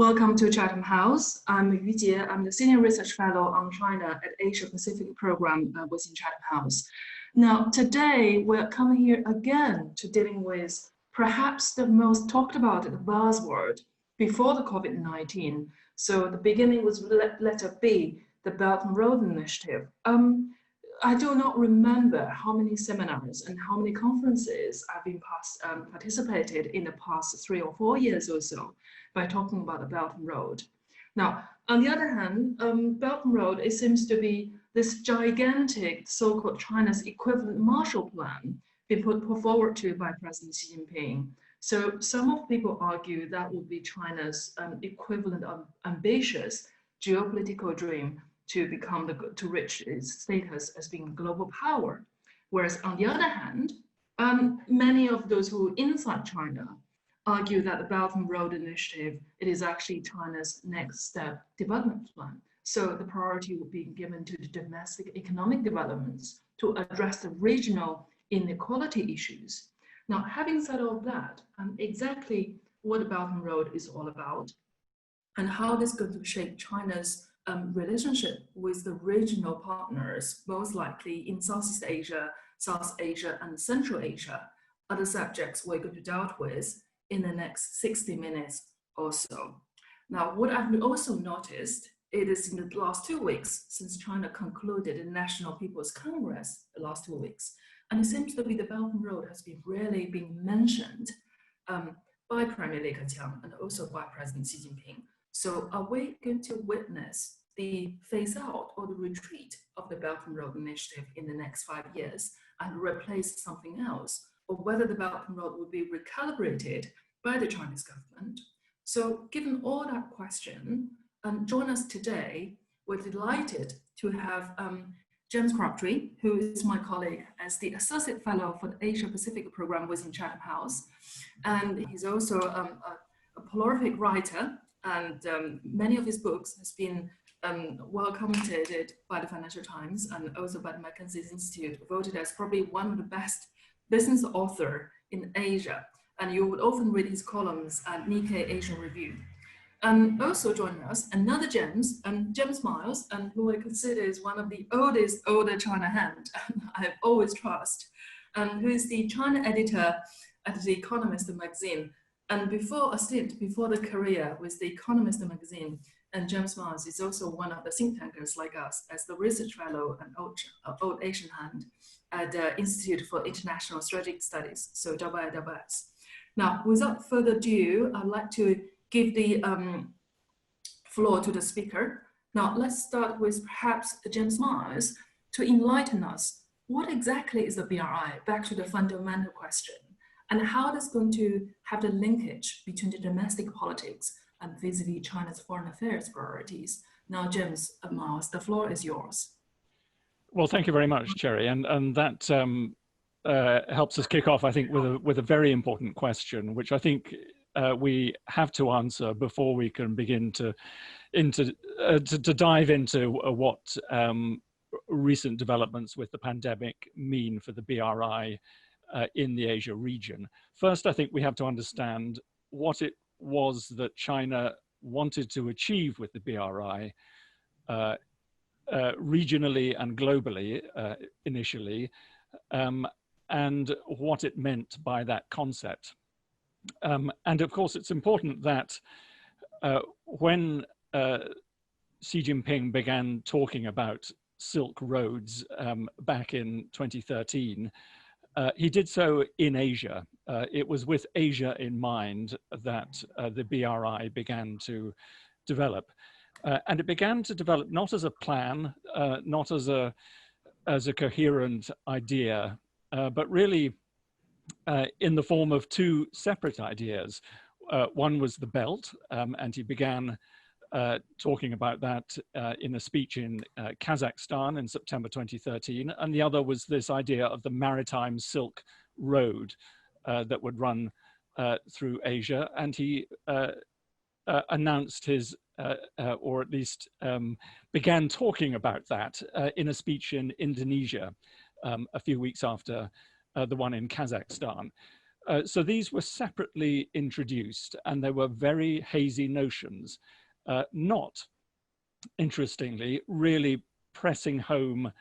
Welcome to Chatham House. I'm Yu Jie. I'm the Senior Research Fellow on China at Asia Pacific Program within Chatham House. Now, today we're coming here again to dealing with perhaps the most talked about buzzword before the COVID-19. So the beginning was letter B, the Belt and Road Initiative. I do not remember how many seminars and how many conferences I've been participated in the past 3 or 4 years or so by talking about the Belt and Road. Now, on the other hand, Belt and Road, it seems to be this gigantic so-called China's equivalent Marshall Plan being put forward to by President Xi Jinping. So some of people argue that would be China's equivalent of ambitious geopolitical dream to reach its status as being a global power. Whereas on the other hand, many of those who are inside China argue that the Belt and Road Initiative, it is actually China's next step development plan. So the priority would be given to the domestic economic developments to address the regional inequality issues. Now, having said all that, exactly what the Belt and Road is all about and how this is going to shape China's relationship with the regional partners, most likely in Southeast Asia, South Asia, and Central Asia, are the subjects we're going to deal with in the next 60 minutes or so. Now, what I've also noticed, it is in the last 2 weeks since China concluded the National People's Congress the last 2 weeks, and it seems to be the Belt and Road has been really being mentioned by Premier Li Keqiang and also by President Xi Jinping. So are we going to witness the phase out or the retreat of the Belt and Road Initiative in the next 5 years and replace something else, or whether the Belt and Road will be recalibrated by the Chinese government? So given all that question, join us today. We're delighted to have James Crabtree, who is my colleague as the Associate Fellow for the Asia Pacific Program within Chatham House. And he's also a prolific writer, and many of his books has been well commented by the Financial Times and also by the Mackenzie Institute, voted as probably one of the best business author in Asia. And you would often read his columns at Nikkei Asian Review. And also joining us, another James, James Miles, who I consider is one of the oldest older China hand I've always trust, who is the China editor at The Economist magazine. And before a stint, before the career with The Economist magazine, and James Miles is also one of the think tankers like us as the research fellow and old Asian hand at the Institute for International Strategic Studies, so IIS. Now, without further ado, I'd like to give the floor to the speaker. Now, let's start with perhaps James Miles to enlighten us. What exactly is the BRI? Back to the fundamental question. And how that's going to have the linkage between the domestic politics and vis-a-vis China's foreign affairs priorities. Now, James Miles, the floor is yours. Well, thank you very much, Cherry. And that helps us kick off, I think, with a very important question, which I think we have to answer before we can begin to dive into what recent developments with the pandemic mean for the BRI in the Asia region. First, I think we have to understand what it was that China wanted to achieve with the BRI regionally and globally initially, and what it meant by that concept. And of course, it's important that when Xi Jinping began talking about Silk Roads back in 2013, he did so in Asia. It was with Asia in mind that the BRI began to develop. And it began to develop not as a plan, not as a coherent idea, but really in the form of two separate ideas. One was the belt, and he began talking about that in a speech in Kazakhstan in September 2013, and the other was this idea of the maritime Silk Road that would run through Asia, and he announced his, or at least began talking about that in a speech in Indonesia a few weeks after the one in Kazakhstan. So these were separately introduced, and they were very hazy notions, not, interestingly, really pressing home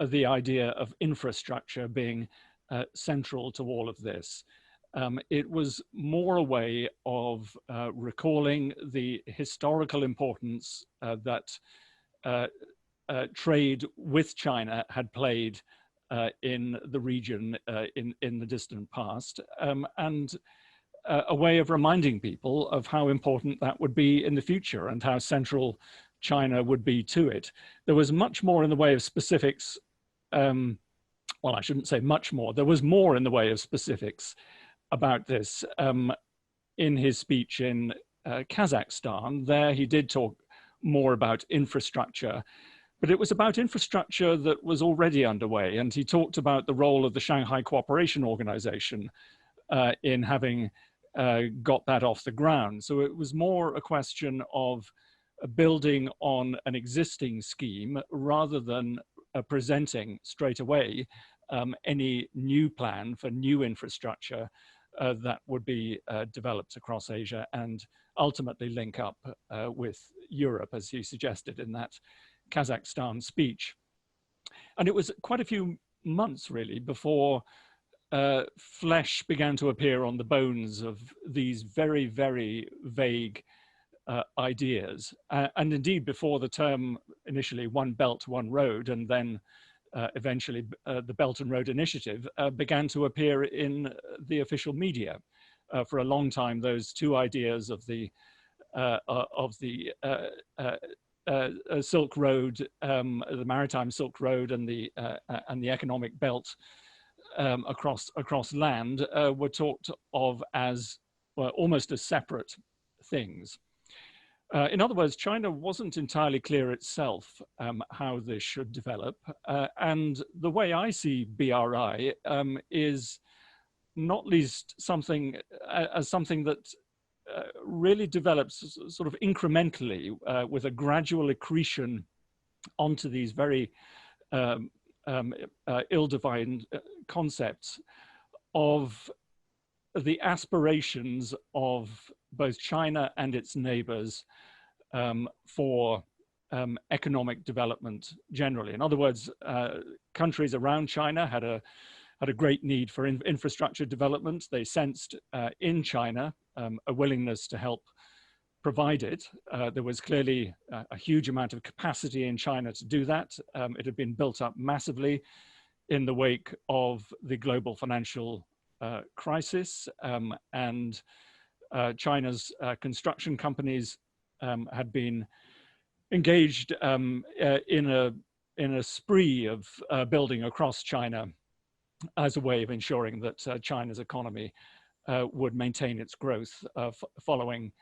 the idea of infrastructure being central to all of this. It was more a way of recalling the historical importance that trade with China had played in the region in the distant past, and a way of reminding people of how important that would be in the future and how central China would be to it. There was much more in the way of specifics. Well, I shouldn't say much more. There was more in the way of specifics about this in his speech in Kazakhstan. There he did talk more about infrastructure, but it was about infrastructure that was already underway. And he talked about the role of the Shanghai Cooperation Organization in having got that off the ground. So it was more a question of building on an existing scheme rather than presenting straight away any new plan for new infrastructure that would be developed across Asia and ultimately link up with Europe, as he suggested in that Kazakhstan speech. And it was quite a few months really before flesh began to appear on the bones of these very, very vague ideas. And indeed before the term initially One Belt, One Road, and then eventually the Belt and Road Initiative began to appear in the official media. For a long time, those two ideas of the Silk Road, the Maritime Silk Road, and the economic belt across land were talked of as, well, almost as separate things. In other words, China wasn't entirely clear itself how this should develop. And the way I see BRI is not least something as something that really develops sort of incrementally with a gradual accretion onto these very ill-defined concepts of the aspirations of both China and its neighbors for economic development generally. In other words, countries around China had a great need for infrastructure development. They sensed in China a willingness to help provide it. There was clearly a huge amount of capacity in China to do that. It had been built up massively in the wake of the global financial crisis, and China's construction companies had been engaged in a spree of building across China as a way of ensuring that China's economy would maintain its growth following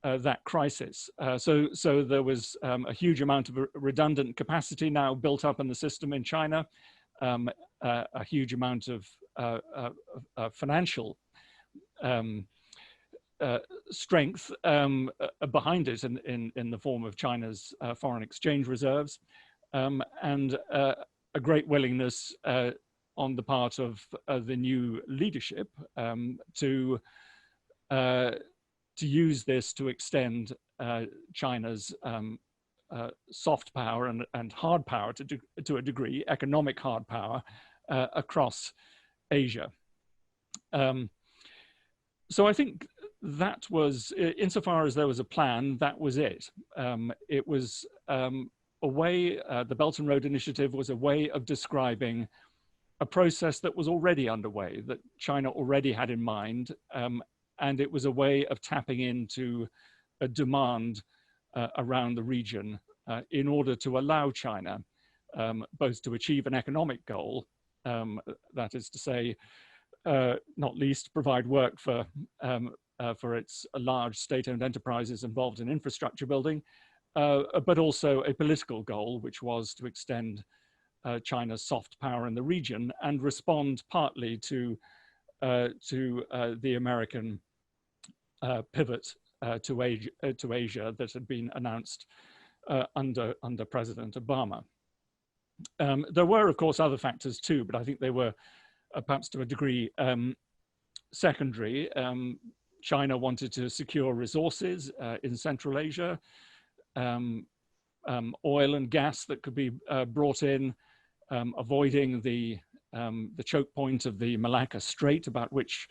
that crisis. So there was a huge amount of redundant capacity now built up in the system in China, a huge amount of financial strength behind it in the form of China's foreign exchange reserves, and a great willingness on the part of the new leadership to use this to extend China's soft power and hard power to a degree, economic hard power, across Asia. So I think that was, insofar as there was a plan, that was it. It was a way, the Belt and Road Initiative was a way of describing a process that was already underway, that China already had in mind, and it was a way of tapping into a demand around the region in order to allow China both to achieve an economic goal, that is to say, not least provide work for its large state-owned enterprises involved in infrastructure building, but also a political goal, which was to extend China's soft power in the region and respond partly to the American pivot to Asia that had been announced under President Obama. There were, of course, other factors too, but I think they were perhaps to a degree secondary. China wanted to secure resources in Central Asia, oil and gas that could be brought in, avoiding the choke point of the Malacca Strait, about which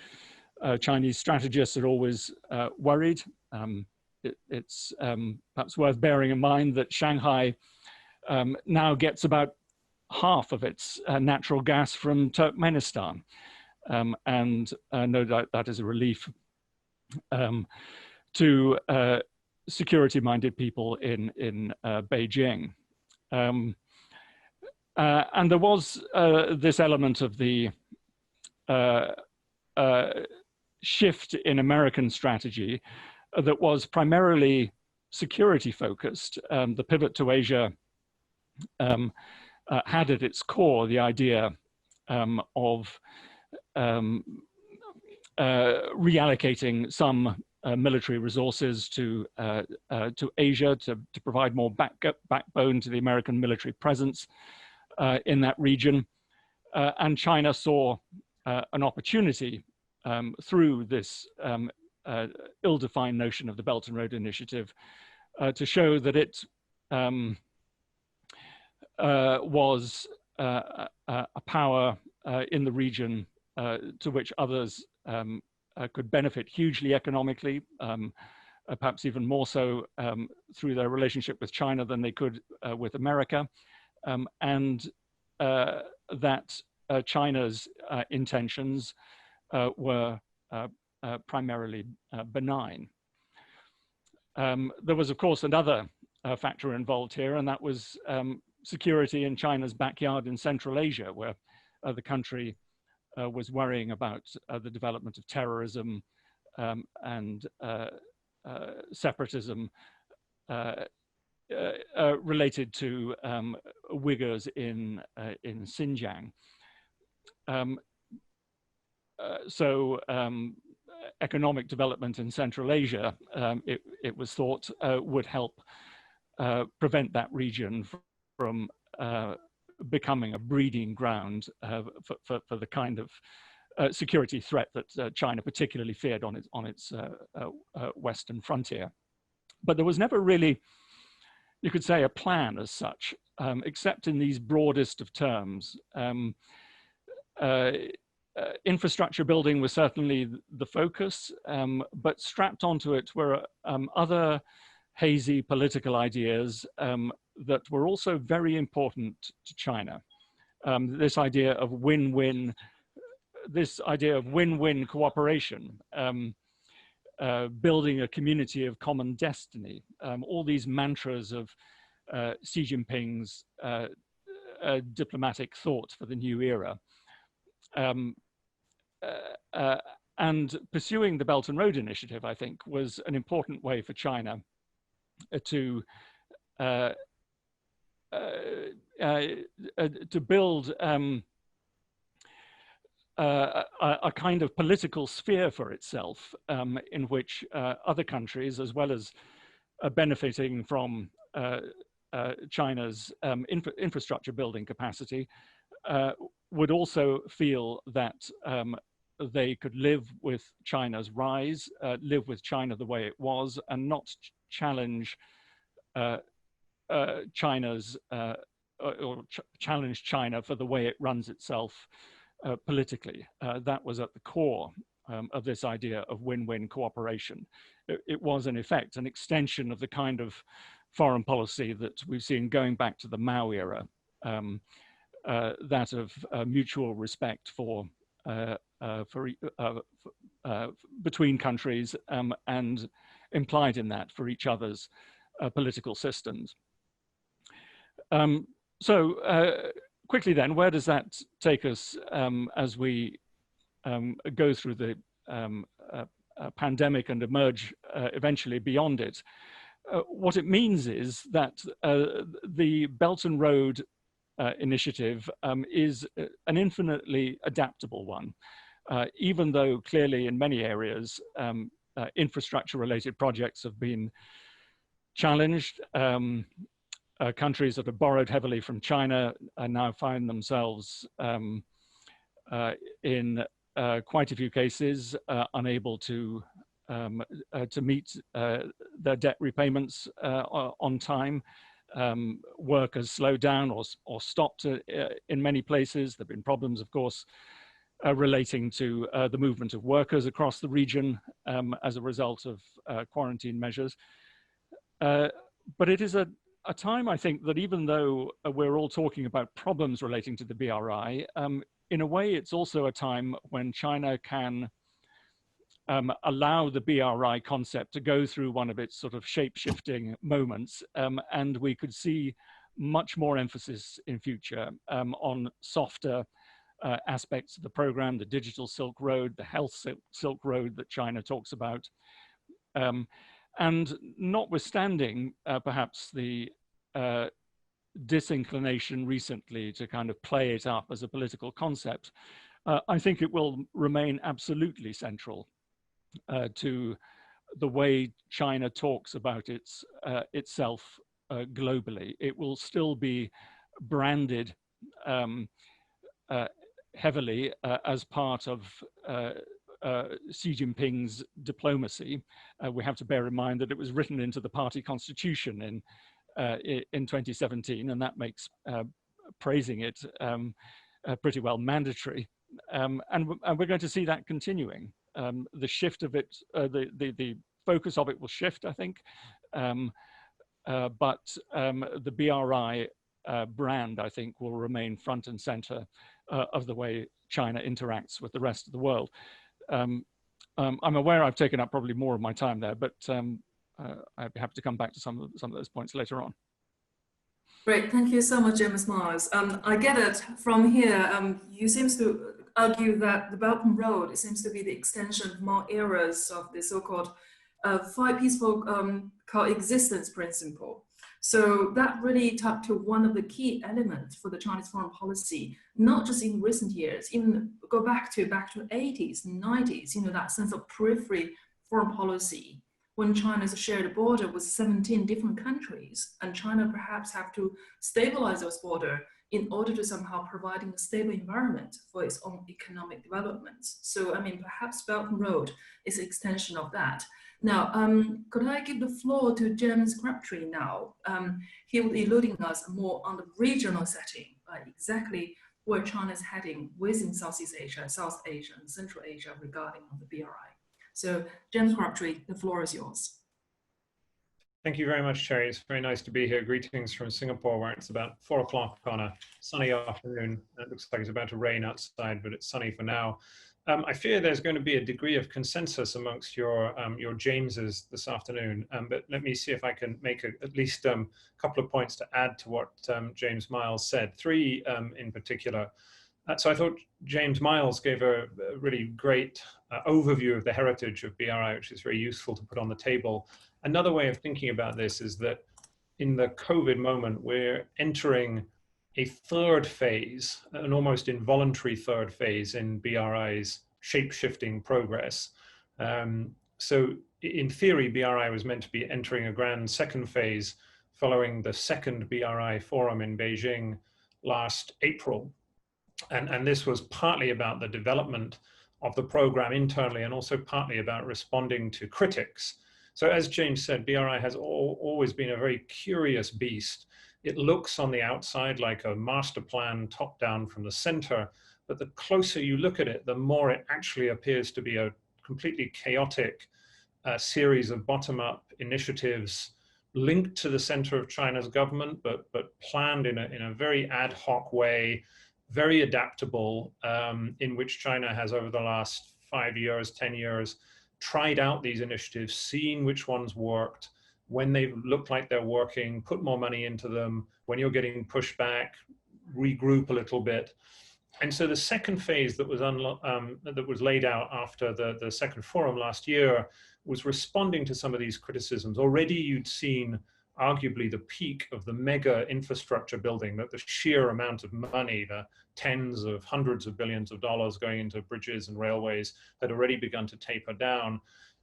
Chinese strategists are always worried. It's perhaps worth bearing in mind that Shanghai now gets about half of its natural gas from Turkmenistan. And no doubt that is a relief to security-minded people in Beijing. And there was this element of the shift in American strategy that was primarily security focused. The pivot to Asia had at its core the idea of reallocating some military resources to Asia to provide more backbone to the American military presence in that region. And China saw an opportunity through this ill-defined notion of the Belt and Road Initiative to show that it was a power in the region to which others could benefit hugely economically, perhaps even more so through their relationship with China than they could with America, and that China's intentions were primarily benign. There was, of course, another factor involved here, and that was security in China's backyard in Central Asia, where the country was worrying about the development of terrorism and separatism related to Uyghurs in Xinjiang. So economic development in Central Asia, it was thought, would help prevent that region from becoming a breeding ground for the kind of security threat that China particularly feared on its western frontier. But there was never really, you could say, a plan as such, except in these broadest of terms. Infrastructure building was certainly the focus, but strapped onto it were other hazy political ideas that were also very important to China. This idea of win-win cooperation, building a community of common destiny, all these mantras of Xi Jinping's diplomatic thought for the new era. And pursuing the Belt and Road Initiative, I think, was an important way for China to build a kind of political sphere for itself, in which other countries, as well as benefiting from China's infrastructure building capacity, would also feel that they could live with China's rise, live with China the way it was, and not challenge challenge China for the way it runs itself politically. That was at the core of this idea of win-win cooperation. It was, in effect, an extension of the kind of foreign policy that we've seen going back to the Mao era, that of mutual respect between countries, and implied in that for each other's political systems. Quickly then, where does that take us as we go through the pandemic and emerge eventually beyond it? What it means is that the Belt and Road Initiative is an infinitely adaptable one, even though clearly in many areas infrastructure-related projects have been challenged. Countries that have borrowed heavily from China now find themselves in quite a few cases unable to meet their debt repayments on time. Work has slowed down or stopped in many places. There have been problems, of course, relating to the movement of workers across the region as a result of quarantine measures. But it is a time, I think, that even though we're all talking about problems relating to the BRI, in a way, it's also a time when China can allow the BRI concept to go through one of its sort of shape-shifting moments, and we could see much more emphasis in future on softer aspects of the program, the digital Silk Road, the health Silk Road that China talks about. And notwithstanding perhaps the disinclination recently to kind of play it up as a political concept, I think it will remain absolutely central to the way China talks about itself globally. It will still be branded heavily as part of Xi Jinping's diplomacy. We have to bear in mind that it was written into the party constitution in 2017, and that makes praising it pretty well mandatory. And we're going to see that continuing. The shift of it, the focus of it will shift, I think, but the BRI brand, I think, will remain front and center of the way China interacts with the rest of the world. I'm aware I've taken up probably more of my time there, but I'd be happy to come back to some of those points later on. Great, thank you so much, James Miles. I get it from here. You seem to argue that the Belt and Road, it seems to be the extension of more eras of the so-called five peaceful coexistence principle. So that really tapped to one of the key elements for the Chinese foreign policy, not just in recent years, even go back to 80s and 90s, you know, that sense of periphery foreign policy, when China's shared a border with 17 different countries, and China perhaps have to stabilize those borders in order to somehow providing a stable environment for its own economic development. So, I mean, perhaps Belt and Road is an extension of that. Now, could I give the floor to James Crabtree now? He will be alluding us more on the regional setting, exactly where China is heading within Southeast Asia, South Asia, and Central Asia regarding the BRI. So, James Crabtree, the floor is yours. Thank you very much, Cherry. It's very nice to be here. Greetings from Singapore, where it's about 4 o'clock on a sunny afternoon. It looks like it's about to rain outside, but it's sunny for now. I fear there's going to be a degree of consensus amongst your Jameses this afternoon, but let me see if I can make at least a couple of points to add to what James Miles said, 3 in particular. So I thought James Miles gave a really great overview of the heritage of BRI, which is very useful to put on the table. Another way of thinking about this is that in the COVID moment, we're entering a third phase, an almost involuntary third phase in BRI's shape-shifting progress. So in theory, BRI was meant to be entering a grand second phase following the second BRI forum in Beijing last April. And this was partly about the development of the program internally and also partly about responding to critics. So as James said, BRI has always been a very curious beast. It looks on the outside like a master plan top down from the center, but the closer you look at it, the more it actually appears to be a completely chaotic series of bottom-up initiatives linked to the center of China's government, but planned in a very ad hoc way, very adaptable, in which China has over the last 5 years, 10 years, tried out these initiatives, seen which ones worked, when they look like they're working, put more money into them, when you're getting pushed back, regroup a little bit. And so the second phase that was laid out after the second forum last year was responding to some of these criticisms. Already you'd seen arguably the peak of the mega infrastructure building, that the sheer amount of money, the tens of hundreds of billions of dollars going into bridges and railways had already begun to taper down.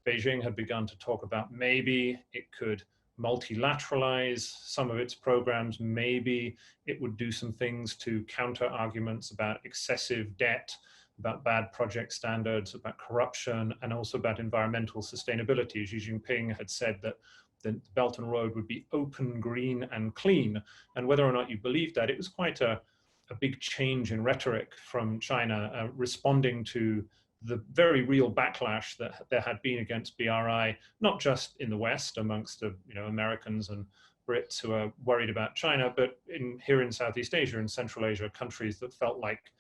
Beijing had begun to talk about maybe it could multilateralize some of its programs, maybe it would do some things to counter arguments about excessive debt about bad project standards, about corruption, and also about environmental sustainability. Xi Jinping had said that the Belt and Road would be open, green, and clean. And whether or not you believe that, it was quite a big change in rhetoric from China, responding to the very real backlash that there had been against BRI, not just in the West amongst the Americans and Brits who are worried about China, but here in Southeast Asia and Central Asia, countries that felt like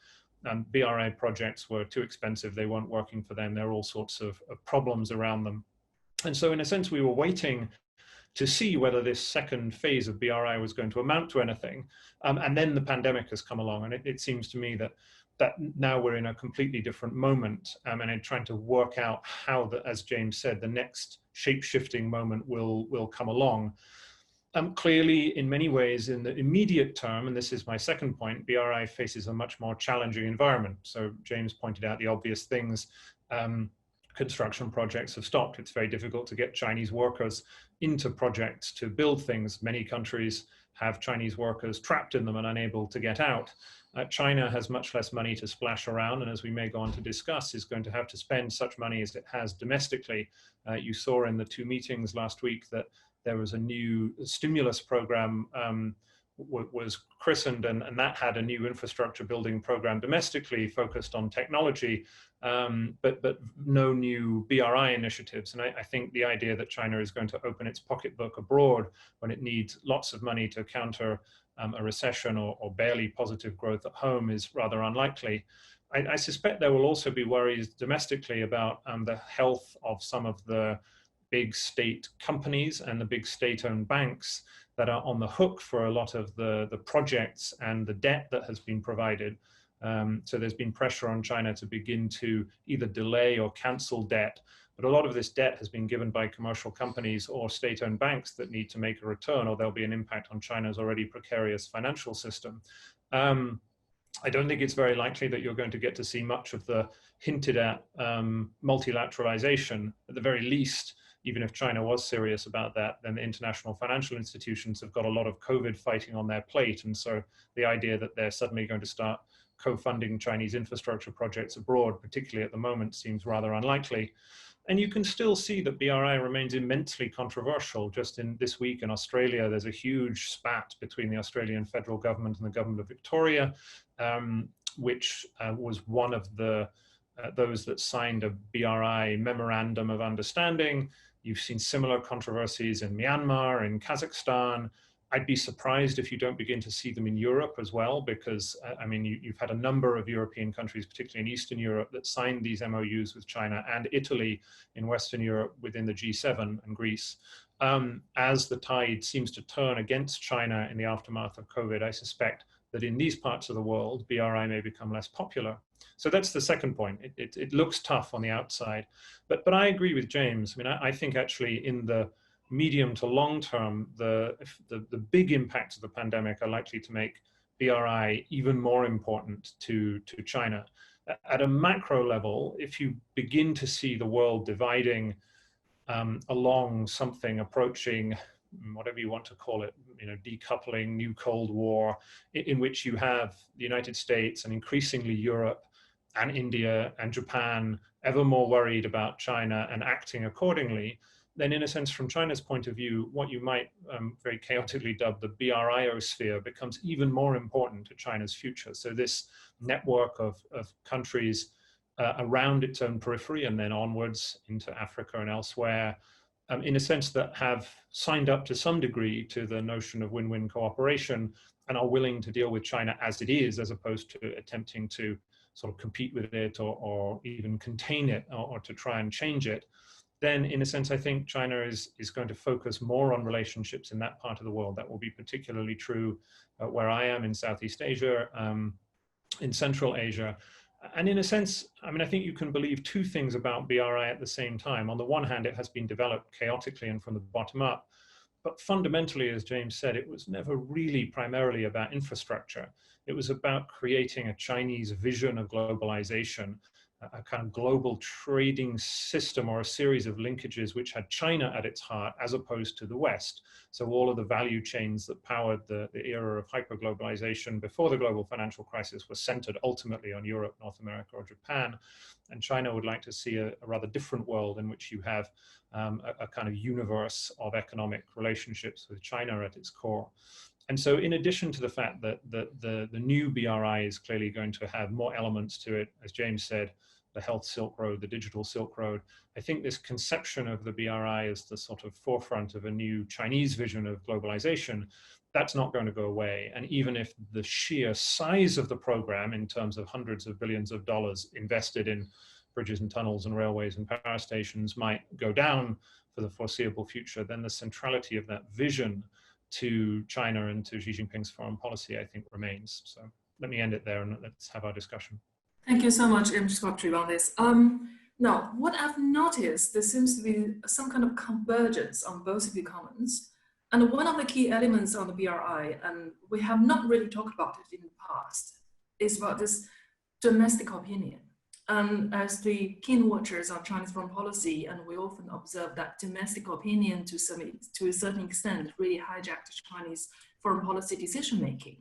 BRI projects were too expensive, they weren't working for them, there were all sorts of problems around them. And so in a sense, we were waiting to see whether this second phase of BRI was going to amount to anything. And then the pandemic has come along, and it seems to me that now we're in a completely different moment, and in trying to work out how, as James said, the next shape-shifting moment will come along. Clearly, in many ways, in the immediate term, and this is my second point, BRI faces a much more challenging environment. So James pointed out the obvious things. Construction projects have stopped. It's very difficult to get Chinese workers into projects to build things. Many countries have Chinese workers trapped in them and unable to get out. China has much less money to splash around, and as we may go on to discuss, is going to have to spend such money as it has domestically. You saw in the 2 meetings last week that there was a new stimulus program was christened, and that had a new infrastructure building program domestically focused on technology, but no new BRI initiatives. And I think the idea that China is going to open its pocketbook abroad when it needs lots of money to counter a recession or barely positive growth at home is rather unlikely. I suspect there will also be worries domestically about the health of some of the big state companies and the big state-owned banks that are on the hook for a lot of the projects and the debt that has been provided. So there's been pressure on China to begin to either delay or cancel debt. But a lot of this debt has been given by commercial companies or state-owned banks that need to make a return, or there'll be an impact on China's already precarious financial system. I don't think it's very likely that you're going to get to see much of the hinted at multilateralization. At the very least, even if China was serious about that, then the international financial institutions have got a lot of COVID fighting on their plate. And so the idea that they're suddenly going to start co-funding Chinese infrastructure projects abroad, particularly at the moment, seems rather unlikely. And you can still see that BRI remains immensely controversial. Just in this week in Australia, there's a huge spat between the Australian federal government and the government of Victoria, which was one of those that signed a BRI memorandum of understanding. You've seen similar controversies in Myanmar, in Kazakhstan. I'd be surprised if you don't begin to see them in Europe as well, because I mean, you've had a number of European countries, particularly in Eastern Europe, that signed these MOUs with China, and Italy in Western Europe within the G7 and Greece. As the tide seems to turn against China in the aftermath of COVID, I suspect that in these parts of the world, BRI may become less popular. So that's the second point. It looks tough on the outside, but I agree with James. I mean, I think actually in the medium to long term, the big impacts of the pandemic are likely to make BRI even more important to China. At a macro level, if you begin to see the world dividing along something approaching, whatever you want to call it, decoupling, new Cold War, in which you have the United States and increasingly Europe and India and Japan ever more worried about China and acting accordingly, then in a sense, from China's point of view, what you might very chaotically dub the BRIosphere becomes even more important to China's future. So this network of countries around its own periphery and then onwards into Africa and elsewhere, in a sense that have signed up to some degree to the notion of win-win cooperation and are willing to deal with China as it is, as opposed to attempting to sort of compete with it or even contain it or to try and change it, then in a sense, I think China is going to focus more on relationships in that part of the world. That will be particularly true where I am in Southeast Asia, in Central Asia. And in a sense, I mean, I think you can believe two things about BRI at the same time. On the one hand, it has been developed chaotically and from the bottom up. But fundamentally, as James said, it was never really primarily about infrastructure. It was about creating a Chinese vision of globalization a kind of global trading system or a series of linkages which had China at its heart as opposed to the West. So all of the value chains that powered the era of hyperglobalization before the global financial crisis were centered ultimately on Europe, North America, or Japan. And China would like to see a rather different world in which you have a kind of universe of economic relationships with China at its core. And so in addition to the fact that the new BRI is clearly going to have more elements to it, as James said, the health Silk Road, the digital Silk Road, I think this conception of the BRI as the sort of forefront of a new Chinese vision of globalization, that's not going to go away. And even if the sheer size of the program in terms of hundreds of billions of dollars invested in bridges and tunnels and railways and power stations might go down for the foreseeable future, then the centrality of that vision to China and to Xi Jinping's foreign policy, I think, remains. So let me end it there and let's have our discussion. Thank you so much, Mr. on this. Now, what I've noticed, there seems to be some kind of convergence on both of your comments. And one of the key elements on the BRI, and we have not really talked about it in the past, is about this domestic opinion. And as the keen watchers on China's foreign policy, and we often observe that domestic opinion to a certain extent really hijacked Chinese foreign policy decision-making.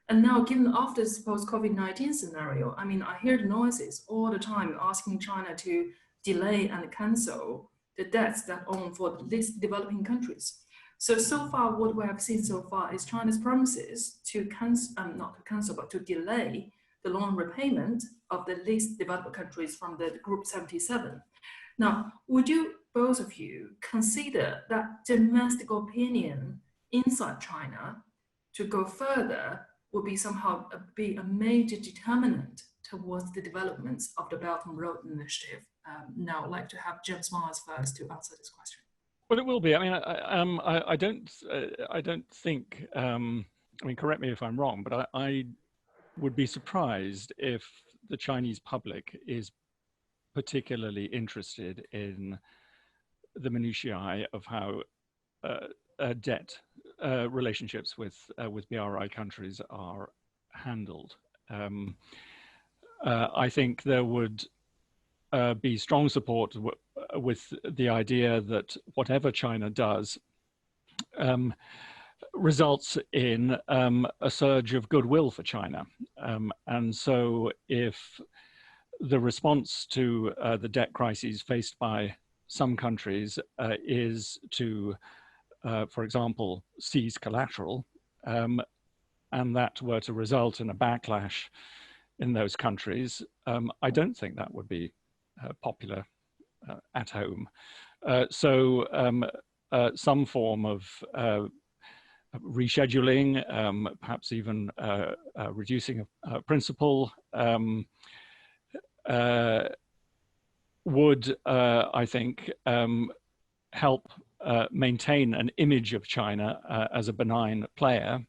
And now, given after this post-COVID-19 scenario, I mean, I hear the noises all the time asking China to delay and cancel the debts that own for the least developing countries. So far, what we have seen so far is China's promises to cancel, not to cancel, but to delay the loan repayment of the least developed countries from the Group 77. Now, would you, both of you, consider that domestic opinion inside China to go further would be somehow be a major determinant towards the developments of the Belt and Road Initiative? Now, I'd like to have James Mars first to answer this question. Well, it will be. I mean, I don't think. I mean, correct me if I'm wrong, but I would be surprised if the Chinese public is particularly interested in the minutiae of how debt relationships with BRI countries are handled. I think there would be strong support with the idea that whatever China does results in a surge of goodwill for China. And so if the response to the debt crises faced by some countries is to, for example, seize collateral, and that were to result in a backlash in those countries, I don't think that would be popular at home. So some form of rescheduling, perhaps even reducing a principal, would, I think, help maintain an image of China as a benign player.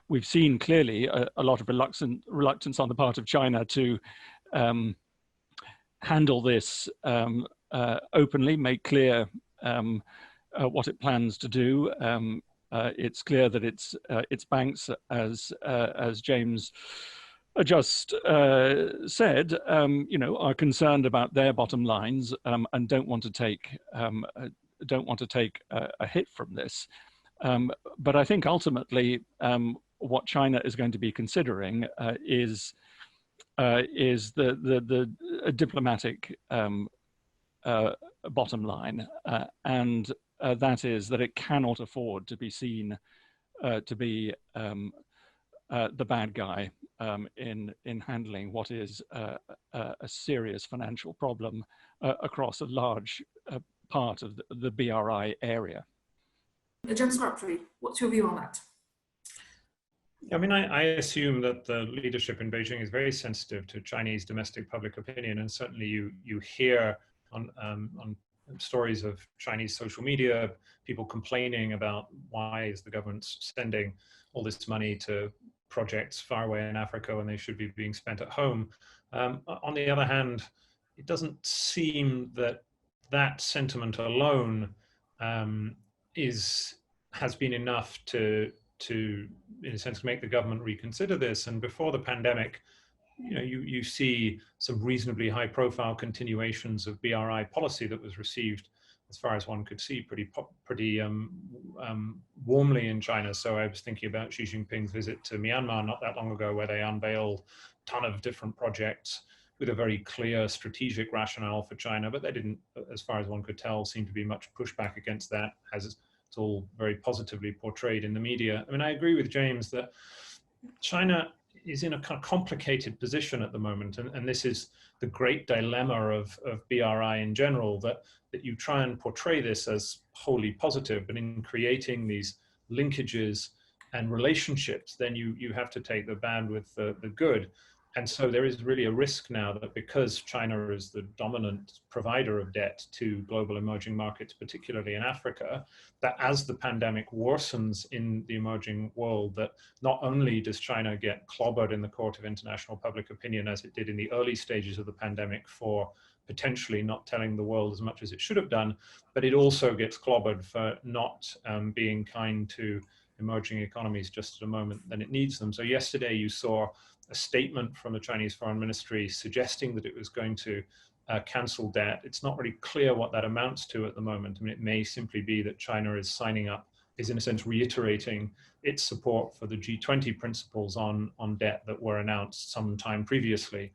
We've seen clearly a lot of reluctance on the part of China to handle this openly, make clear what it plans to do. It's clear that its banks, as James just said, are concerned about their bottom lines and don't want to take a hit from this. But I think ultimately, what China is going to be considering is the diplomatic bottom line, and that is that it cannot afford to be seen to be the bad guy in handling what is a serious financial problem across a large part of the BRI area. James Crabtree, what's your view on that? I mean, I assume that the leadership in Beijing is very sensitive to Chinese domestic public opinion, and certainly you hear on stories of Chinese social media, people complaining about why is the government sending all this money to projects far away in Africa when they should be being spent at home. On the other hand, it doesn't seem that that sentiment alone has been enough to in a sense make the government reconsider this. And before the pandemic, you see some reasonably high profile continuations of BRI policy that was received, as far as one could see, pretty warmly in China. So I was thinking about Xi Jinping's visit to Myanmar not that long ago, where they unveiled a ton of different projects with a very clear strategic rationale for China, but they didn't, as far as one could tell, seem to be much pushback against that, as it's all very positively portrayed in the media. I mean, I agree with James that China is in a kind of complicated position at the moment, and this is the great dilemma of BRI in general, that you try and portray this as wholly positive, but in creating these linkages and relationships, then you have to take the bad with the good. And so there is really a risk now that because China is the dominant provider of debt to global emerging markets, particularly in Africa, that as the pandemic worsens in the emerging world, that not only does China get clobbered in the court of international public opinion, as it did in the early stages of the pandemic for potentially not telling the world as much as it should have done, but it also gets clobbered for not being kind to emerging economies just at a moment that it needs them. So yesterday you saw a statement from the Chinese Foreign Ministry suggesting that it was going to cancel debt. It's not really clear what that amounts to at the moment. I mean, it may simply be that China is signing up, is in a sense reiterating its support for the G20 principles on debt that were announced some time previously.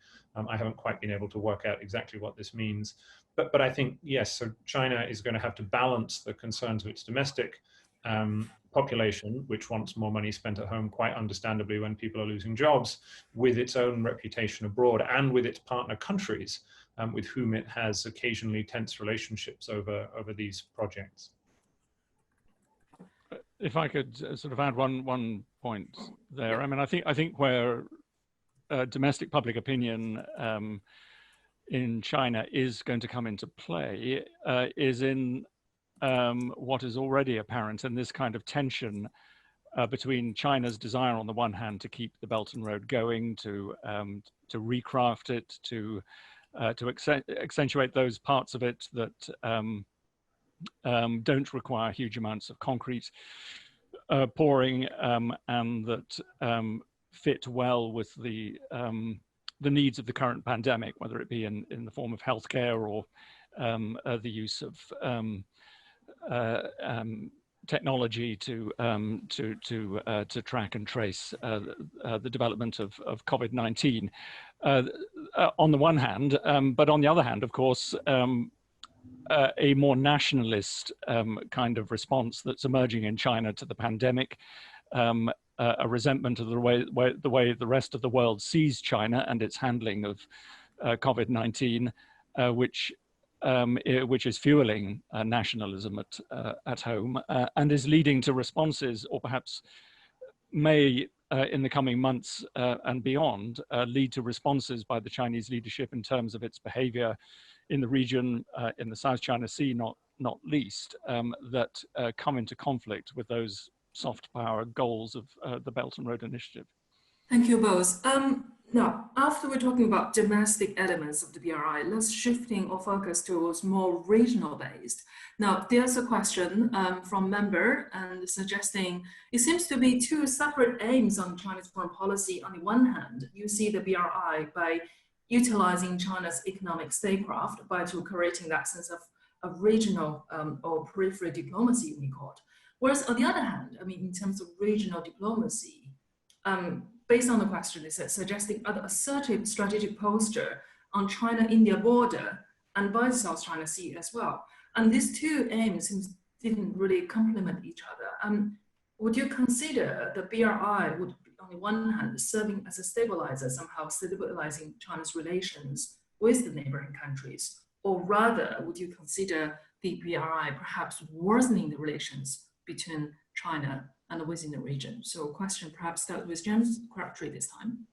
I haven't quite been able to work out exactly what this means. But I think, yes, so China is going to have to balance the concerns of its domestic population, which wants more money spent at home, quite understandably, when people are losing jobs, with its own reputation abroad and with its partner countries, with whom it has occasionally tense relationships over these projects. If I could sort of add one point there, I mean, I think where domestic public opinion in China is going to come into play is in what is already apparent in this kind of tension between China's desire on the one hand to keep the Belt and Road going, to recraft it, to accentuate those parts of it that don't require huge amounts of concrete pouring and that fit well with the needs of the current pandemic, whether it be in the form of healthcare or the use of technology to track and trace the development of COVID-19 on the one hand, but on the other hand, of course, a more nationalist kind of response that's emerging in China to the pandemic, a resentment of the way the rest of the world sees China and its handling of COVID-19, which is fueling nationalism at home and is leading to responses, or perhaps may in the coming months and beyond lead to responses by the Chinese leadership in terms of its behavior in the region, in the South China Sea, not least, that come into conflict with those soft power goals of the Belt and Road Initiative. Thank you both. Now, after we're talking about domestic elements of the BRI, let's shifting our focus towards more regional based. Now, there's a question from member and suggesting it seems to be two separate aims on China's foreign policy. On the one hand, you see the BRI by utilizing China's economic statecraft by creating that sense of regional or peripheral diplomacy, we call it. Whereas on the other hand, I mean, in terms of regional diplomacy, based on the question, is suggesting an assertive strategic posture on China-India border and by the South China Sea as well. And these two aims didn't really complement each other. Would you consider the BRI would, on the one hand, serving as a stabilizer, somehow stabilizing China's relations with the neighboring countries? Or rather, would you consider the BRI perhaps worsening the relations between China and within the region? So question perhaps start with James Crabtree this time.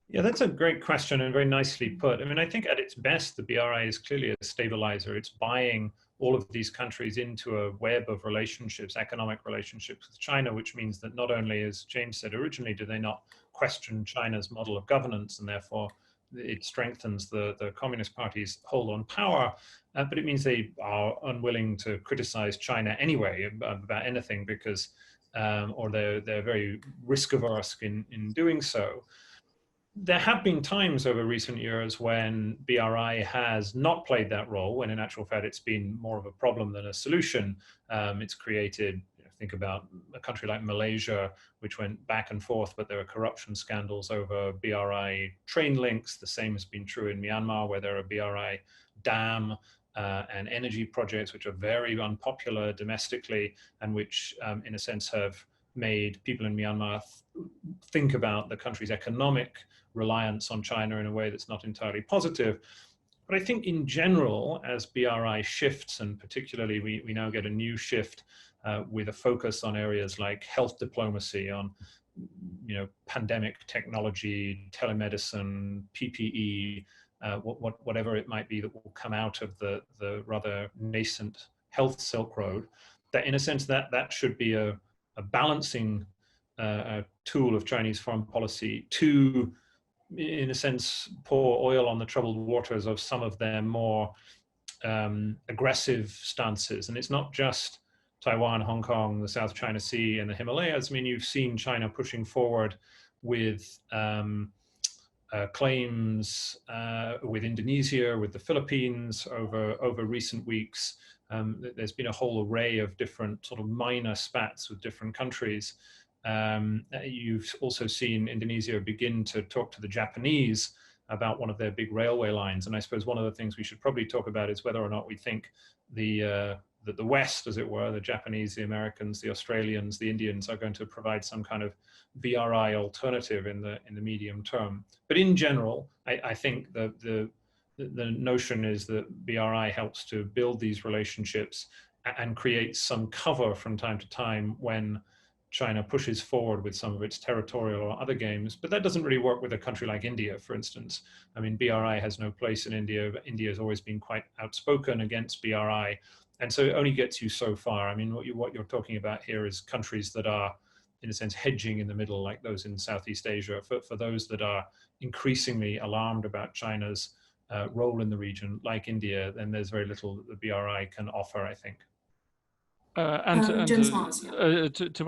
Yeah, that's a great question and very nicely put. I mean, I think at its best, the BRI is clearly a stabilizer. It's buying all of these countries into a web of relationships, economic relationships with China, which means that not only, as James said originally, do they not question China's model of governance, and therefore it strengthens the Communist Party's hold on power, but it means they are unwilling to criticize China anyway about anything because, or they're very risk averse in doing so. there have been times over recent years when BRI has not played that role, when in actual fact it's been more of a problem than a solution. It's created, think about a country like Malaysia, which went back and forth, but there were corruption scandals over BRI train links. The same has been true in Myanmar, where there are BRI dam and energy projects, which are very unpopular domestically, and which in a sense have made people in Myanmar think about the country's economic reliance on China in a way that's not entirely positive. But I think in general, as BRI shifts, and particularly we now get a new shift with a focus on areas like health diplomacy, on pandemic technology, telemedicine, PPE, whatever it might be that will come out of the rather nascent health Silk Road, that in a sense that should be a balancing tool of Chinese foreign policy to, in a sense, pour oil on the troubled waters of some of their more aggressive stances. And it's not just Taiwan, Hong Kong, the South China Sea, and the Himalayas. I mean, you've seen China pushing forward with claims with Indonesia, with the Philippines over recent weeks. There's been a whole array of different sort of minor spats with different countries. You've also seen Indonesia begin to talk to the Japanese about one of their big railway lines. And I suppose one of the things we should probably talk about is whether or not we think that the West, as it were, the Japanese, the Americans, the Australians, the Indians, are going to provide some kind of BRI alternative in the medium term. But in general, I think the notion is that BRI helps to build these relationships and create some cover from time to time when China pushes forward with some of its territorial or other games. But that doesn't really work with a country like India, for instance. I mean, BRI has no place in India. India has always been quite outspoken against BRI. And so it only gets you so far. I mean, what you're talking about here is countries that are, in a sense, hedging in the middle, like those in Southeast Asia. For those that are increasingly alarmed about China's role in the region, like India, then there's very little that the BRI can offer, I think. To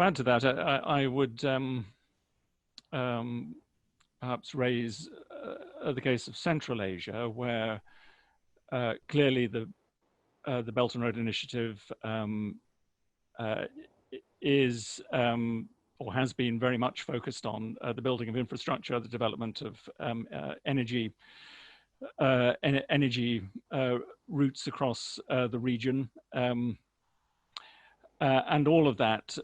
add to that, I would perhaps raise the case of Central Asia, where clearly the Belt and Road Initiative is or has been very much focused on the building of infrastructure, the development of energy routes across the region. And all of that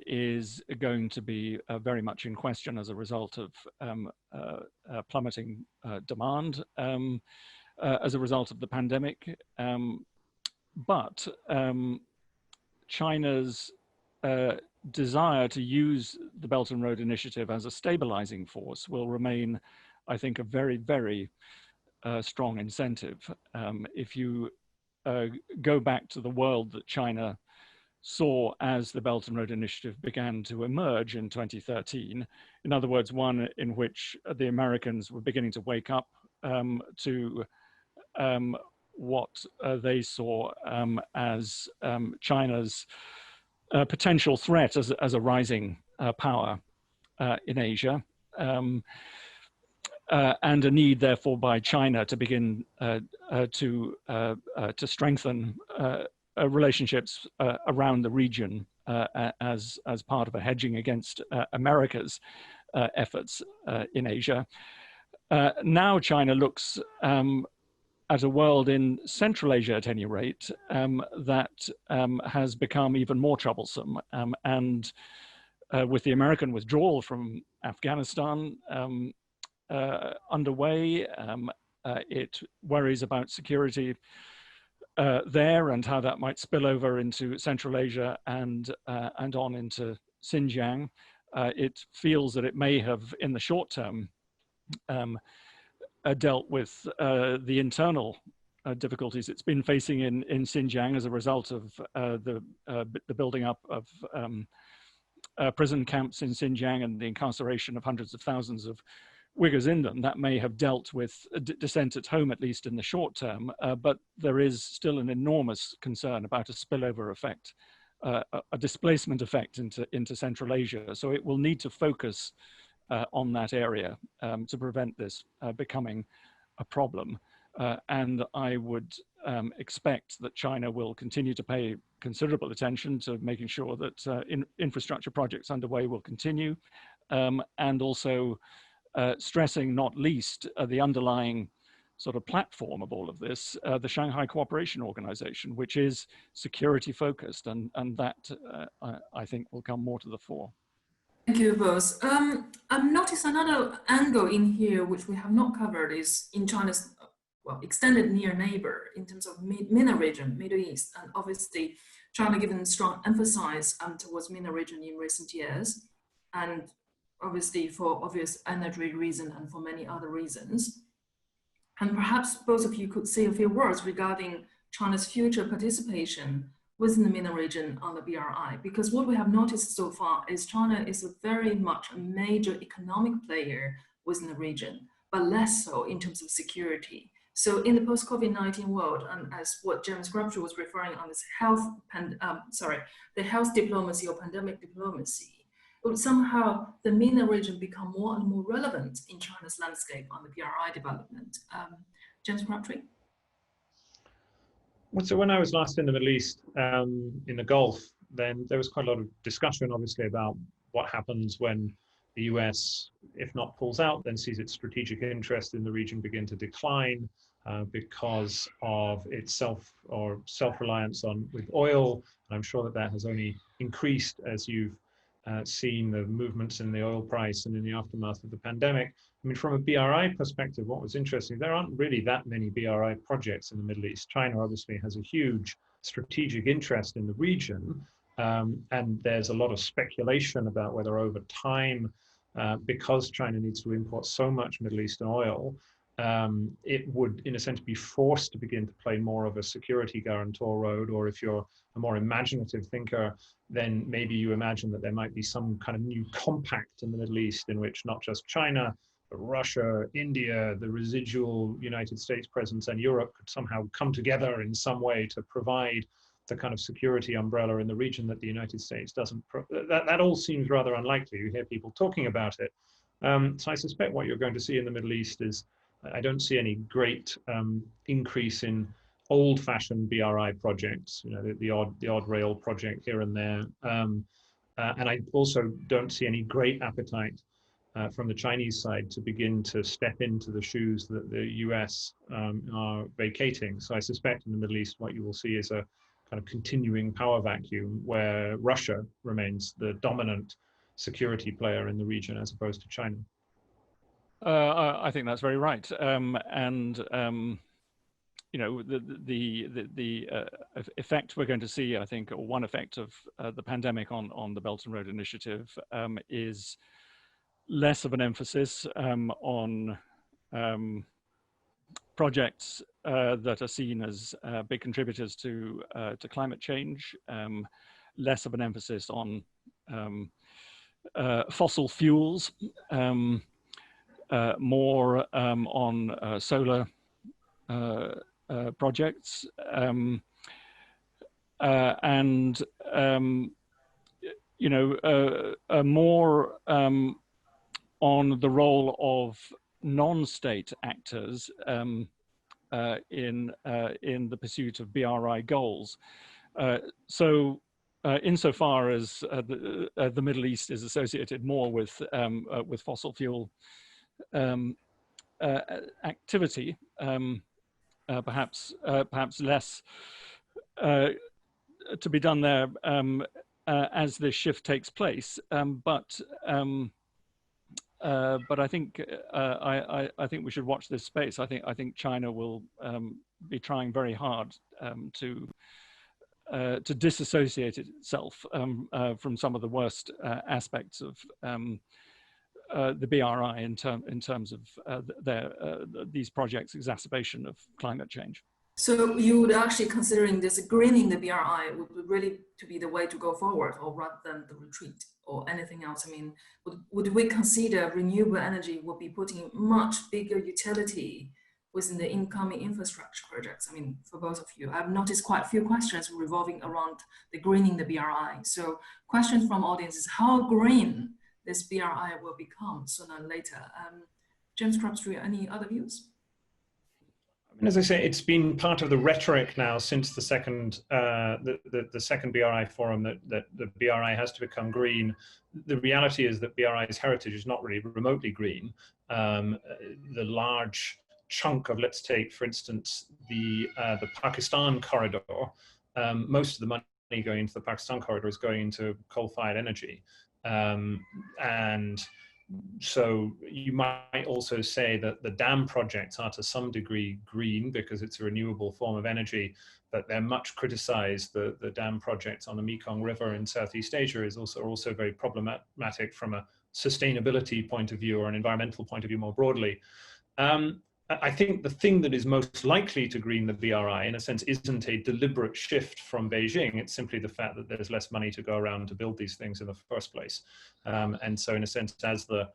is going to be very much in question as a result of plummeting demand as a result of the pandemic. But China's desire to use the Belt and Road Initiative as a stabilizing force will remain, I think, a very, very strong incentive. If you go back to the world that China saw as the Belt and Road Initiative began to emerge in 2013, in other words, one in which the Americans were beginning to wake up to what they saw as China's potential threat as a rising power in Asia, and a need, therefore, by China to begin to strengthen relationships around the region as part of a hedging against America's efforts in Asia. Now China looks at a world in Central Asia, at any rate, that has become even more troublesome. And with the American withdrawal from Afghanistan underway, it worries about security there and how that might spill over into Central Asia and on into Xinjiang. It feels that it may have, in the short term, dealt with the internal difficulties it's been facing in Xinjiang as a result of the building up of prison camps in Xinjiang and the incarceration of hundreds of thousands of Uyghurs in them. That may have dealt with dissent at home, at least in the short term, but there is still an enormous concern about a spillover effect, a displacement effect into Central Asia. So it will need to focus on that area to prevent this becoming a problem. And I would expect that China will continue to pay considerable attention to making sure that infrastructure projects underway will continue, and also stressing not least the underlying sort of platform of all of this, the Shanghai Cooperation Organization, which is security focused, and that I think will come more to the fore. Thank you both. I've noticed another angle in here which we have not covered is in China's extended near neighbor in terms of MENA region, Middle East, and obviously China given strong emphasis towards MENA region in recent years, and obviously for obvious energy reason and for many other reasons. And perhaps both of you could say a few words regarding China's future participation within the MENA region on the BRI, because what we have noticed so far is China is very much a major economic player within the region, but less so in terms of security. So in the post-COVID-19 world, and as what James Crabtree was referring on this the health diplomacy or pandemic diplomacy, would somehow the MENA region become more and more relevant in China's landscape on the BRI development. James Crabtree? Well, so when I was last in the Middle East, in the Gulf, then there was quite a lot of discussion, obviously, about what happens when the US, if not pulls out, then sees its strategic interest in the region begin to decline because of its self-reliance with oil. And I'm sure that that has only increased as you've seen the movements in the oil price and in the aftermath of the pandemic. I mean, from a BRI perspective, what was interesting, there aren't really that many BRI projects in the Middle East. China obviously has a huge strategic interest in the region, and there's a lot of speculation about whether over time, because China needs to import so much Middle Eastern oil, it would, in a sense, be forced to begin to play more of a security guarantor role. Or if you're a more imaginative thinker, then maybe you imagine that there might be some kind of new compact in the Middle East in which not just China, but Russia, India, the residual United States presence, and Europe could somehow come together in some way to provide the kind of security umbrella in the region that the United States doesn't. That all seems rather unlikely. You hear people talking about it. So I suspect what you're going to see in the Middle East is, I don't see any great increase in old-fashioned BRI projects, you know, the odd rail project here and there. And I also don't see any great appetite from the Chinese side to begin to step into the shoes that the US are vacating. So I suspect in the Middle East, what you will see is a kind of continuing power vacuum where Russia remains the dominant security player in the region as opposed to China. I think that's very right, you know, the effect we're going to see, I think, or one effect of the pandemic on the Belt and Road Initiative is less of an emphasis on projects that are seen as big contributors to climate change, less of an emphasis on fossil fuels, more on solar projects, and you know, more on the role of non-state actors in the pursuit of BRI goals. So insofar as the Middle East is associated more with fossil fuel activity, perhaps less to be done there as this shift takes place. But I think I think we should watch this space. I think China will be trying very hard to disassociate itself from some of the worst aspects of the BRI in terms of these projects' exacerbation of climate change. So you would actually considering this greening the BRI would really to be the way to go forward, or rather than the retreat or anything else? I mean, would we consider renewable energy would be putting much bigger utility within the incoming infrastructure projects? I mean, for both of you, I've noticed quite a few questions revolving around the greening the BRI. So questions from audience is how green this BRI will become sooner or later. James Crabtree, any other views? I mean, as I say, it's been part of the rhetoric now since the second the second BRI forum that the BRI has to become green. The reality is that BRI's heritage is not really remotely green. The large chunk of, let's take, for instance, the Pakistan corridor, most of the money going into the Pakistan corridor is going into coal-fired energy. And so you might also say that the dam projects are to some degree green because it's a renewable form of energy, but they're much criticized. The dam projects on the Mekong River in Southeast Asia is also very problematic from a sustainability point of view or an environmental point of view more broadly. I think the thing that is most likely to green the BRI, in a sense, isn't a deliberate shift from Beijing. It's simply the fact that there's less money to go around to build these things in the first place. And so in a sense, as the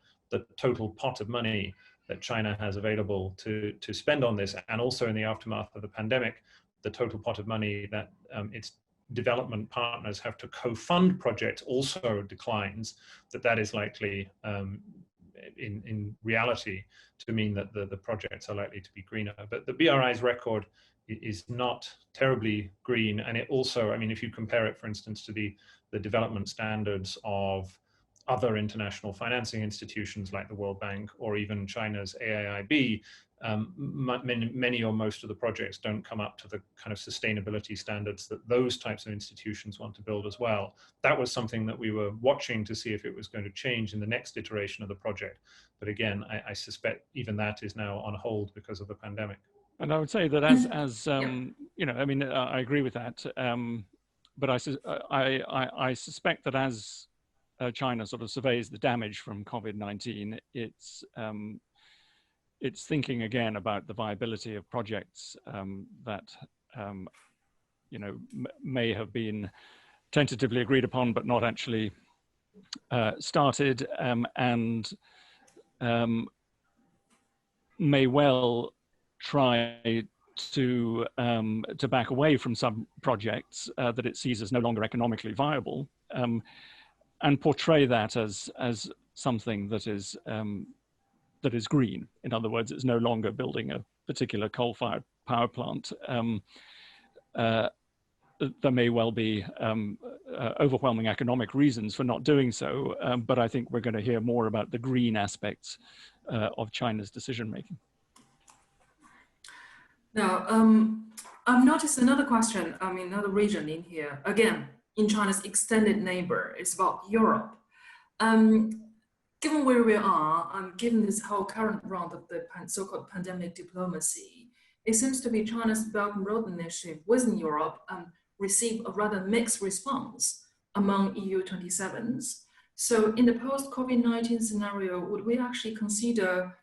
total pot of money that China has available to spend on this, and also in the aftermath of the pandemic, the total pot of money that its development partners have to co-fund projects also declines, that is likely in reality to mean that the projects are likely to be greener. But the BRI's record is not terribly green, and it also, I mean, if you compare it, for instance, to the development standards of other international financing institutions like the World Bank or even China's AIIB, many or most of the projects don't come up to the kind of sustainability standards that those types of institutions want to build as well. That was something that we were watching to see if it was going to change in the next iteration of the project. But again, I suspect even that is now on hold because of the pandemic. And I would say that as you know, I mean, I agree with that. But I suspect that as China sort of surveys the damage from COVID-19, it's thinking again about the viability of projects that you know, may have been tentatively agreed upon but not actually started, and may well try to back away from some projects that it sees as no longer economically viable, and portray that as something that is green. In other words, it's no longer building a particular coal-fired power plant. There may well be overwhelming economic reasons for not doing so, but I think we're going to hear more about the green aspects of China's decision-making. Now, I've noticed another question, another region in here, again, in China's extended neighbor, it's about Europe. Given where we are, given this whole current round of the so-called pandemic diplomacy, it seems to be China's Belt and Road Initiative within Europe received a rather mixed response among EU 27s. So in the post-COVID-19 scenario, would we actually consider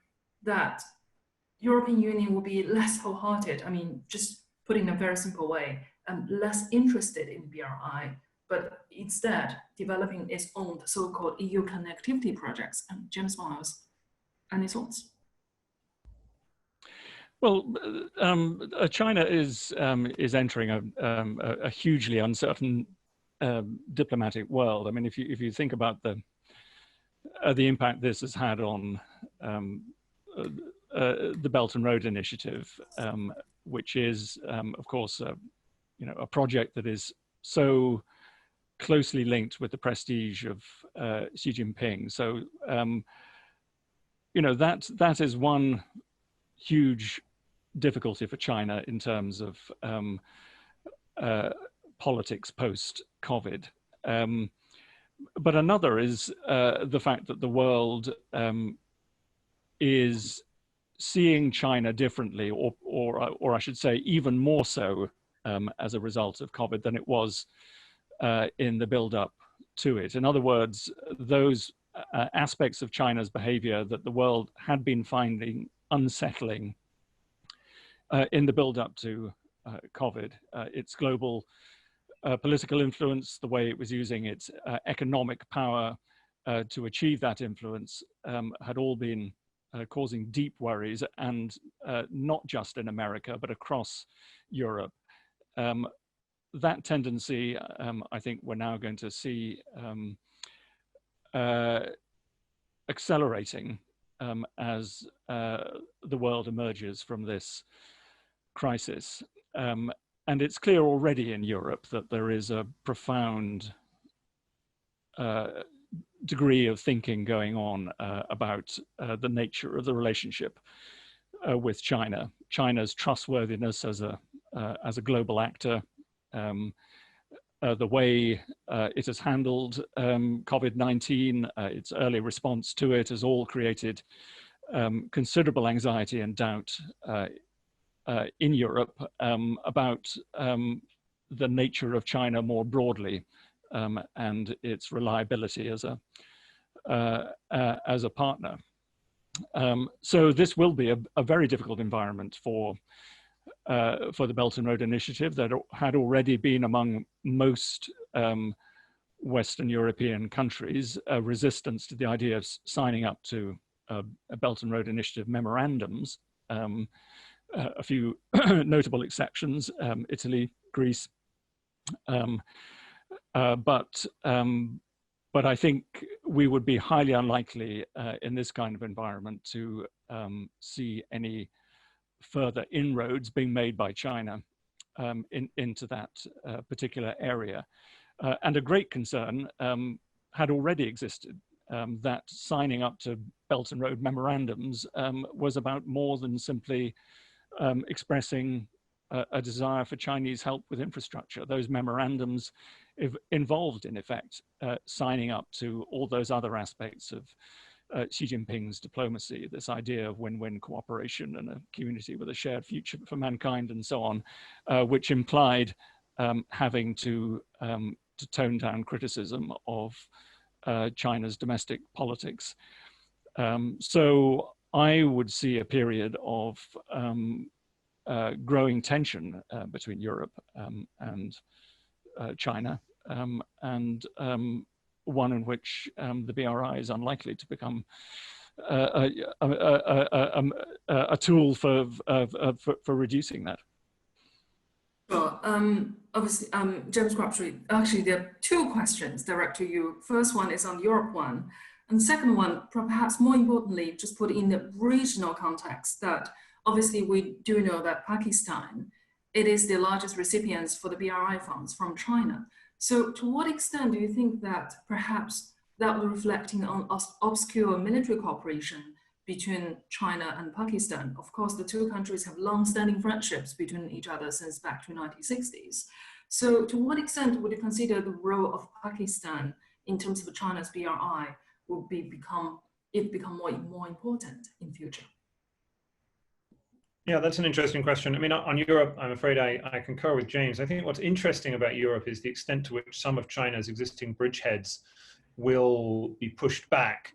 that European Union will be less wholehearted, just putting in a very simple way, less interested in BRI, but instead developing its own so-called EU connectivity projects? James Miles, any thoughts? Well, China is entering a hugely uncertain diplomatic world. I mean, if you think about the impact this has had on the Belt and Road Initiative, which is, of course, a project that is so closely linked with the prestige of Xi Jinping. So, that is one huge difficulty for China in terms of politics post-COVID. But another is the fact that the world is seeing China differently, or I should say even more so as a result of COVID than it was in the build-up to it. In other words, those aspects of China's behavior that the world had been finding unsettling in the build-up to COVID, its global political influence, the way it was using its economic power to achieve that influence, had all been causing deep worries, and not just in America, but across Europe. That tendency, I think we're now going to see accelerating as the world emerges from this crisis. And it's clear already in Europe that there is a profound degree of thinking going on about the nature of the relationship with China. China's trustworthiness as a global actor, the way it has handled COVID-19, its early response to it has all created considerable anxiety and doubt in Europe about the nature of China more broadly and its reliability as a partner. So this will be a very difficult environment for the Belt and Road Initiative that had already been among most Western European countries resistance to the idea of signing up to a Belt and Road Initiative memorandums. A few notable exceptions, Italy, Greece, but I think we would be highly unlikely in this kind of environment to see any further inroads being made by China into that particular area. And a great concern had already existed that signing up to Belt and Road memorandums was about more than simply expressing a desire for Chinese help with infrastructure. Those memorandums involved, in effect, signing up to all those other aspects of Xi Jinping's diplomacy, this idea of win-win cooperation and a community with a shared future for mankind and so on, which implied having to tone down criticism of China's domestic politics. So I would see a period of growing tension between Europe and China, and one in which the BRI is unlikely to become a tool for reducing that. Sure. Obviously, James Crabtree, actually there are two questions direct to you. First one is on Europe one, and the second one, perhaps more importantly, just put in the regional context that obviously we do know that Pakistan, it is the largest recipients for the BRI funds from China. So to what extent do you think that perhaps that will reflecting on obscure military cooperation between China and Pakistan? Of course, the two countries have long-standing friendships between each other since back to the 1960s. So to what extent would you consider the role of Pakistan in terms of China's BRI will become more important in future? Yeah, that's an interesting question. I mean, on Europe, I'm afraid I concur with James. I think what's interesting about Europe is the extent to which some of China's existing bridgeheads will be pushed back.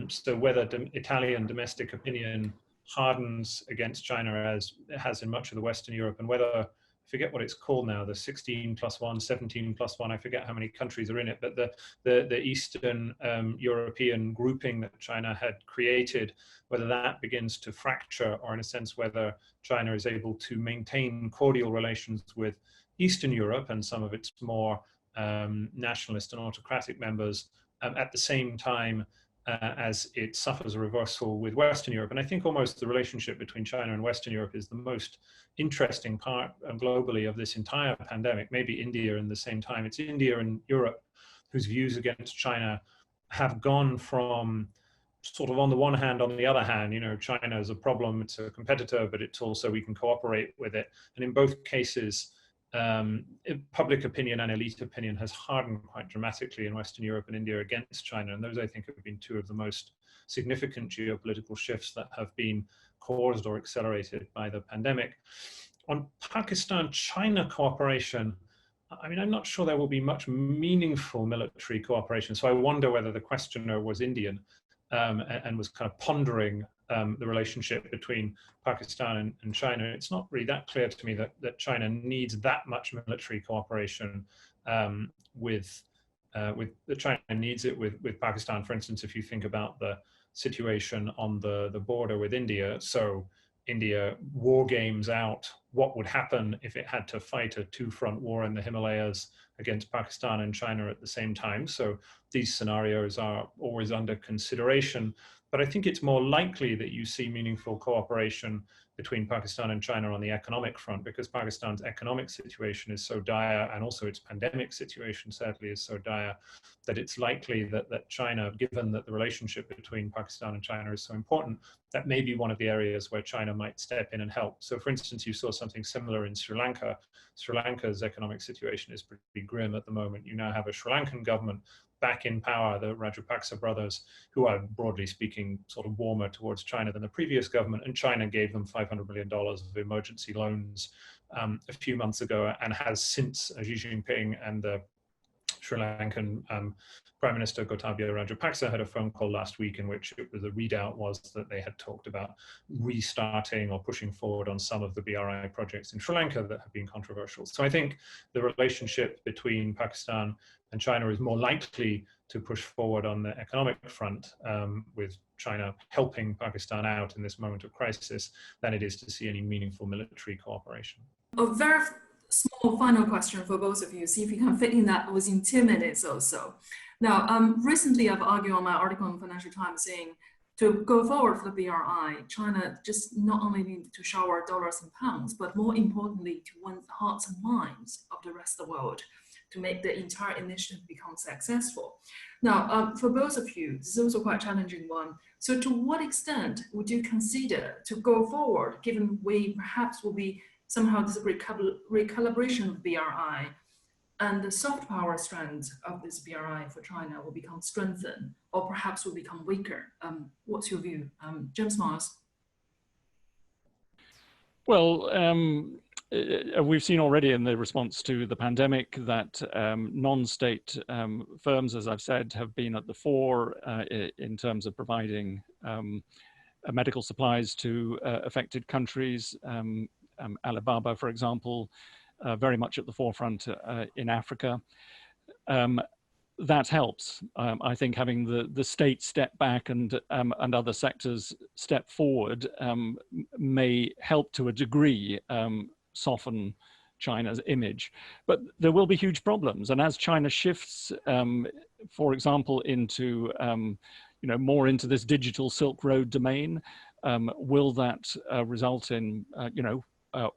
So whether Italian domestic opinion hardens against China as it has in much of the Western Europe, and whether, I forget what it's called now, the 16+1, 17+1, I forget how many countries are in it, but the Eastern European grouping that China had created, whether that begins to fracture, or in a sense whether China is able to maintain cordial relations with Eastern Europe and some of its more nationalist and autocratic members at the same time as it suffers a reversal with Western Europe. And I think almost the relationship between China and Western Europe is the most interesting part globally of this entire pandemic, maybe India in the same time. It's India and Europe whose views against China have gone from sort of on the one hand, on the other hand, you know, China is a problem, it's a competitor, but it's also, we can cooperate with it. And in both cases, public opinion and elite opinion has hardened quite dramatically in Western Europe and India against China. And those, I think, have been two of the most significant geopolitical shifts that have been caused or accelerated by the pandemic. On Pakistan-China cooperation, I mean, I'm not sure there will be much meaningful military cooperation. So I wonder whether the questioner was Indian and was kind of pondering the relationship between Pakistan and China. It's not really that clear to me that China needs that much military cooperation China needs it with Pakistan. For instance, if you think about the situation on the border with India, so India war games out what would happen if it had to fight a two-front war in the Himalayas against Pakistan and China at the same time. So these scenarios are always under consideration. But I think it's more likely that you see meaningful cooperation between Pakistan and China on the economic front, because Pakistan's economic situation is so dire, and also its pandemic situation sadly is so dire, that it's likely that China, given that the relationship between Pakistan and China is so important, that may be one of the areas where China might step in and help. So for instance, you saw something similar in Sri Lanka. Sri Lanka's economic situation is pretty grim at the moment. You now have a Sri Lankan government back in power, the Rajapaksa brothers, who are broadly speaking sort of warmer towards China than the previous government, and China gave them $500 million of emergency loans a few months ago, and has since Xi Jinping and the Sri Lankan Prime Minister Gotabaya Rajapaksa had a phone call last week in which the readout was that they had talked about restarting or pushing forward on some of the BRI projects in Sri Lanka that have been controversial. So I think the relationship between Pakistan and China is more likely to push forward on the economic front, with China helping Pakistan out in this moment of crisis, than it is to see any meaningful military cooperation. A very small final question for both of you, see if you can fit in that within 2 minutes or so. Now, recently I've argued on my article in Financial Times saying to go forward for the BRI, China just not only needs to shower dollars and pounds, but more importantly to win the hearts and minds of the rest of the world, to make the entire initiative become successful. Now, for both of you, this is also quite a challenging one. So to what extent would you consider to go forward, given we perhaps will be somehow this recalibration of BRI, and the soft power strands of this BRI for China will become strengthened, or perhaps will become weaker? What's your view? James Mars? Well, we've seen already in the response to the pandemic that non-state firms, as I've said, have been at the fore in terms of providing medical supplies to affected countries. Alibaba, for example, very much at the forefront in Africa. That helps. I think having the state step back and other sectors step forward may help to a degree soften China's image. But there will be huge problems. And as China shifts, for example, into more into this digital Silk Road domain, will that result in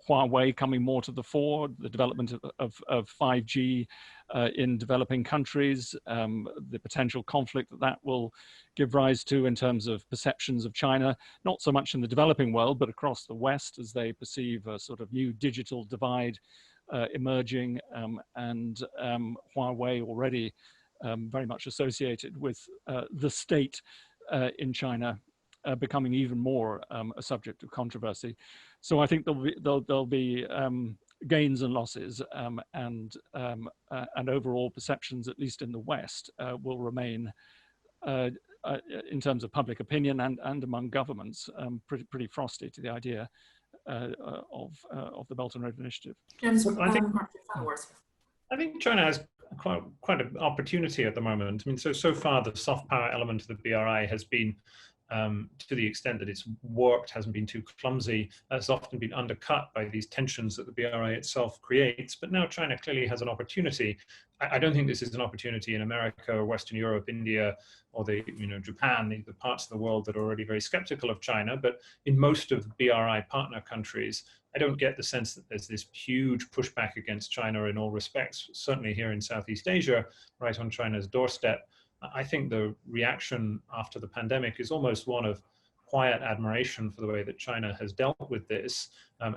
Huawei coming more to the fore, the development of 5G in developing countries, the potential conflict that will give rise to in terms of perceptions of China, not so much in the developing world, but across the West, as they perceive a sort of new digital divide emerging, and Huawei already very much associated with the state in China becoming even more a subject of controversy. So I think there'll be gains and losses, and overall perceptions, at least in the West, will remain, in terms of public opinion and among governments, pretty frosty to the idea of the Belt and Road Initiative. I think China has quite an opportunity at the moment. I mean, so far the soft power element of the BRI has been, to the extent that it's worked, hasn't been too clumsy, has often been undercut by these tensions that the BRI itself creates. But now China clearly has an opportunity. I don't think this is an opportunity in America or Western Europe, India, or Japan, the parts of the world that are already very skeptical of China. But in most of the BRI partner countries, I don't get the sense that there's this huge pushback against China in all respects. Certainly here in Southeast Asia, right on China's doorstep, I think the reaction after the pandemic is almost one of quiet admiration for the way that China has dealt with this,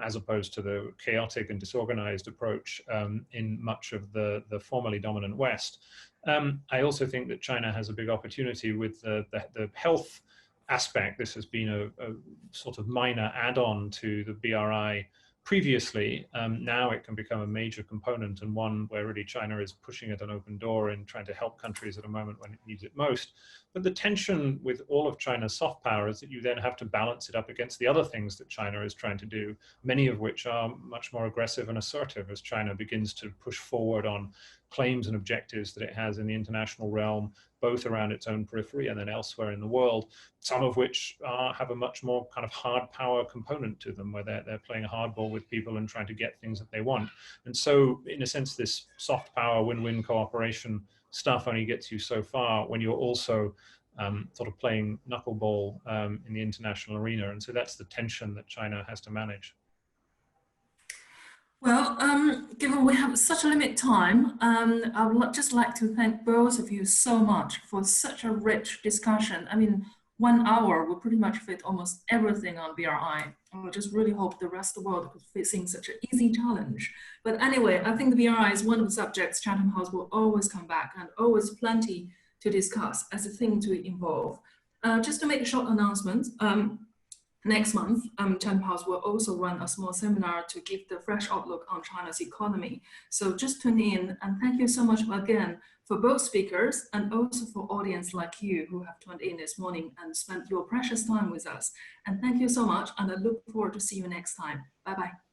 as opposed to the chaotic and disorganized approach in much of the formerly dominant West. I also think that China has a big opportunity with the health aspect. This has been a sort of minor add-on to the BRI previously. Now it can become a major component, and one where really China is pushing at an open door and trying to help countries at a moment when it needs it most. But the tension with all of China's soft power is that you then have to balance it up against the other things that China is trying to do, many of which are much more aggressive and assertive as China begins to push forward on claims and objectives that it has in the international realm, both around its own periphery and then elsewhere in the world, some of which have a much more kind of hard power component to them, where they're playing a hardball with people and trying to get things that they want. And so, in a sense, this soft power win-win cooperation stuff only gets you so far when you're also sort of playing knuckleball in the international arena. And so that's the tension that China has to manage. Well, given we have such a limited time, I would just like to thank both of you so much for such a rich discussion. I mean, 1 hour will pretty much fit almost everything on BRI. I just really hope the rest of the world could facing such an easy challenge. But anyway, I think the BRI is one of the subjects Chatham House will always come back and always plenty to discuss as a thing to involve. Just to make a short announcement, next month, Chatham House will also run a small seminar to give the fresh outlook on China's economy. So just tune in, and thank you so much again for both speakers and also for audience like you who have tuned in this morning and spent your precious time with us. And thank you so much, and I look forward to see you next time. Bye-bye.